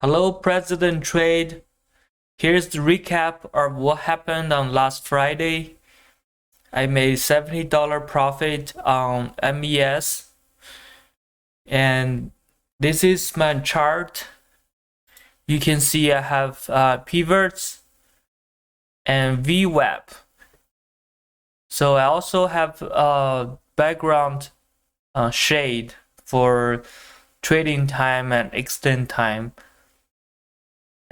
Hello, President Trade. Here's the recap of what happened on last Friday. I made $70 profit on MES, and this is my chart. You can see I have pivots and VWAP. So I also have background shade for trading time and extend time.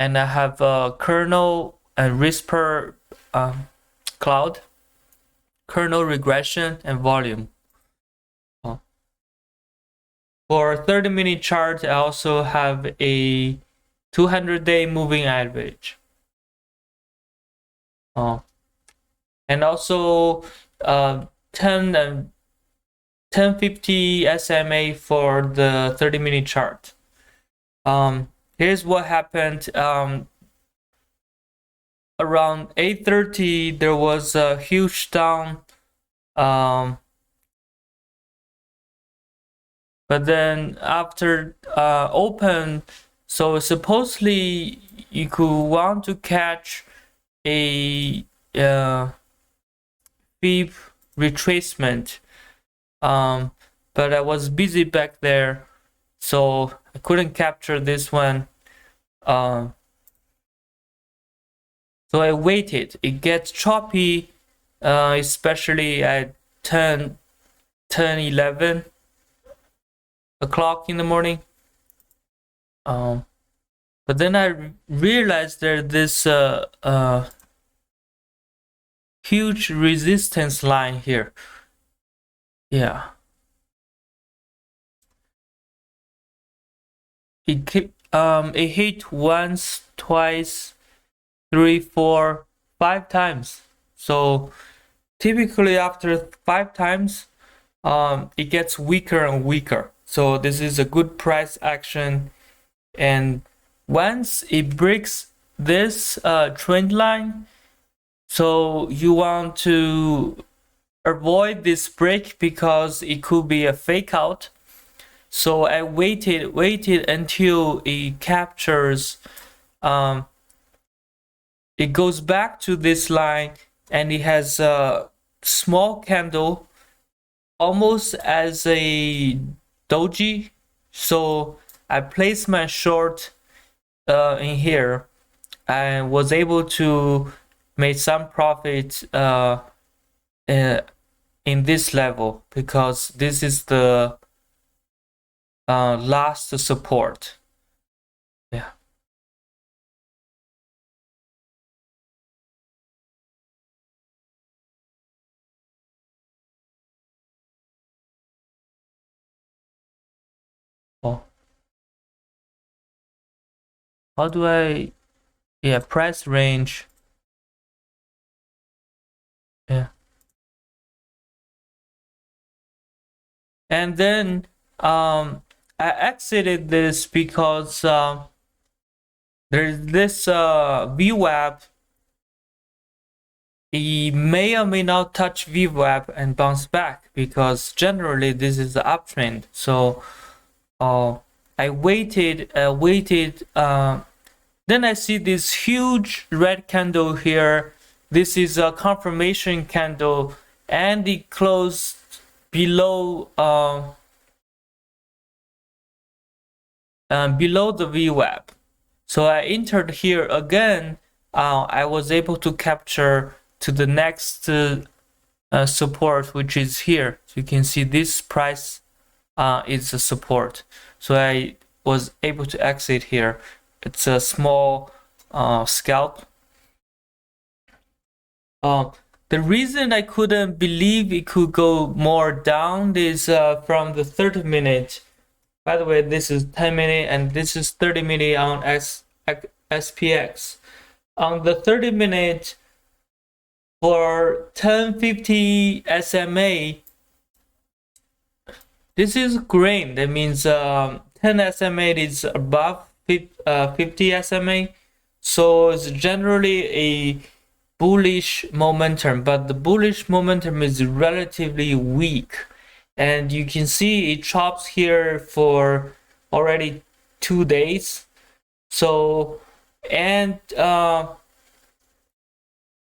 And I have kernel and RISPER cloud, kernel regression, and volume. For 30-minute chart, I also have a 200-day moving average. And also 10 and 1050 SMA for the 30-minute chart. Here's what happened. Around 8:30, there was a huge down. But then after open, so supposedly you could want to catch a fib retracement. But I was busy back there, so I couldn't capture this one. So I waited. It gets choppy, especially at 11 o'clock in the morning. But then I realized there's this huge resistance line here. Yeah. It hit once, twice, 3, 4, 5 times. So typically after 5 times, it gets weaker and weaker. So this is a good price action. And once it breaks this trend line, so you want to avoid this break because it could be a fake out. So I waited until it captures, it goes back to this line, and it has a small candle, almost as a doji. So I placed my short in here. I was able to make some profit in this level because this is the last support. Yeah. Oh. How do I? Yeah, price range. Yeah. And then I exited this because there's this VWAP. It may or may not touch VWAP and bounce back because generally this is the uptrend. So I waited. Then I see this huge red candle here. This is a confirmation candle, and it closed below below the VWAP. So I entered here again. I was able to capture to the next support, which is here. So you can see this price is a support. So I was able to exit here. It's a small scalp. The reason I couldn't believe it could go more down is from the 30-minute. By the way, this is 10-minute and this is 30-minute on SPX. On the 30-minute, for 1050 SMA, this is green. That means 10 SMA is above 50 SMA. So it's generally a bullish momentum, but the bullish momentum is relatively weak. And you can see it chops here for already 2 days. So, and at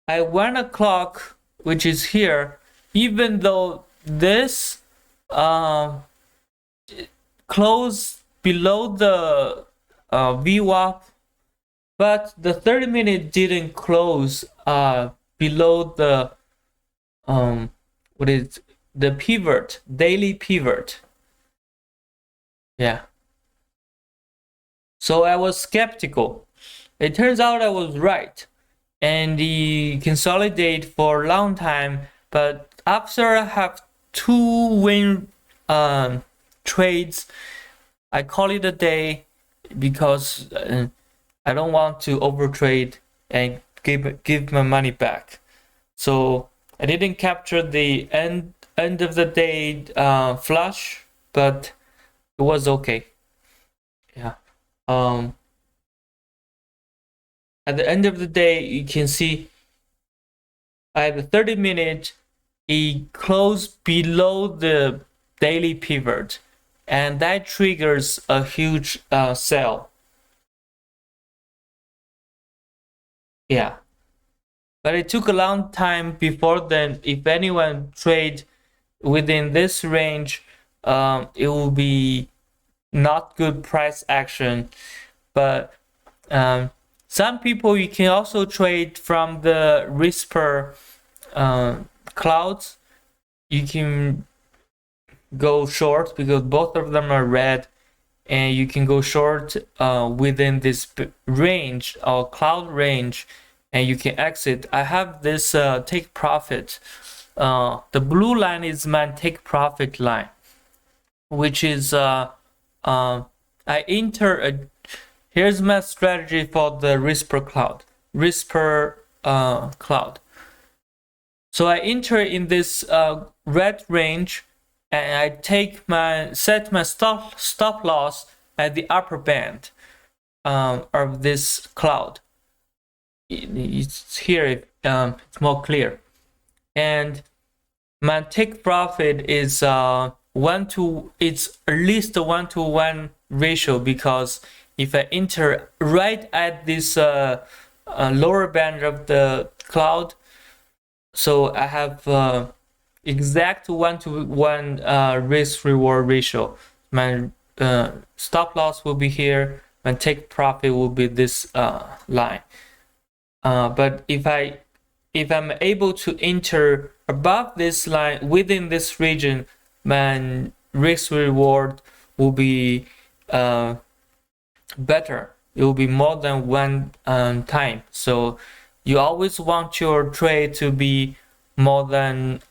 1 o'clock, which is here, even though this uh, close below the VWAP, but the 30-minute didn't close below the what is the pivot, daily pivot. Yeah. So I was skeptical. It turns out I was right, and the consolidate for a long time. But after I have 2 win trades, I call it a day because I don't want to overtrade and give my money back. So I didn't capture the end of the day flush, but it was okay. Yeah. At the end of the day, you can see at the 30-minute, it closed below the daily pivot, and that triggers a huge sell. Yeah. But it took a long time before then. If anyone trade within this range, it will be not good price action. But some people, you can also trade from the Whisper clouds. You can go short because both of them are red, and you can go short within this range or cloud range, and you can exit. I have this take profit. The blue line is my take profit line, which is I enter here's my strategy for the Whisper cloud. So I enter in this red range, and I set my stop loss at the upper band of this cloud. It's here. It's more clear, and my take profit is it's at least a 1-to-1 ratio, because if I enter right at this lower band of the cloud, so I have exact 1-to-1 risk reward ratio. My stop loss will be here. My take profit will be this line. But if I'm able to enter above this line within this region, my risk reward will be better. It will be more than one time. So you always want your trade to be more than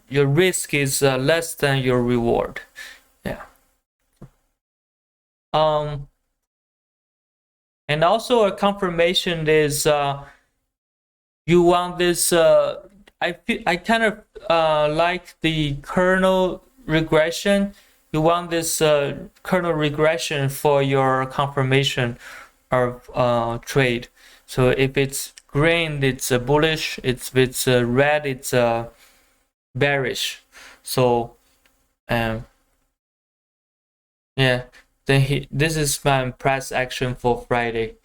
your risk is less than your reward. Yeah. And also a confirmation is you want this. I kind of like the kernel regression. You want this kernel regression for your confirmation of trade. So if it's green, it's bullish. If it's red, it's bearish. So yeah, then this is my price action for Friday.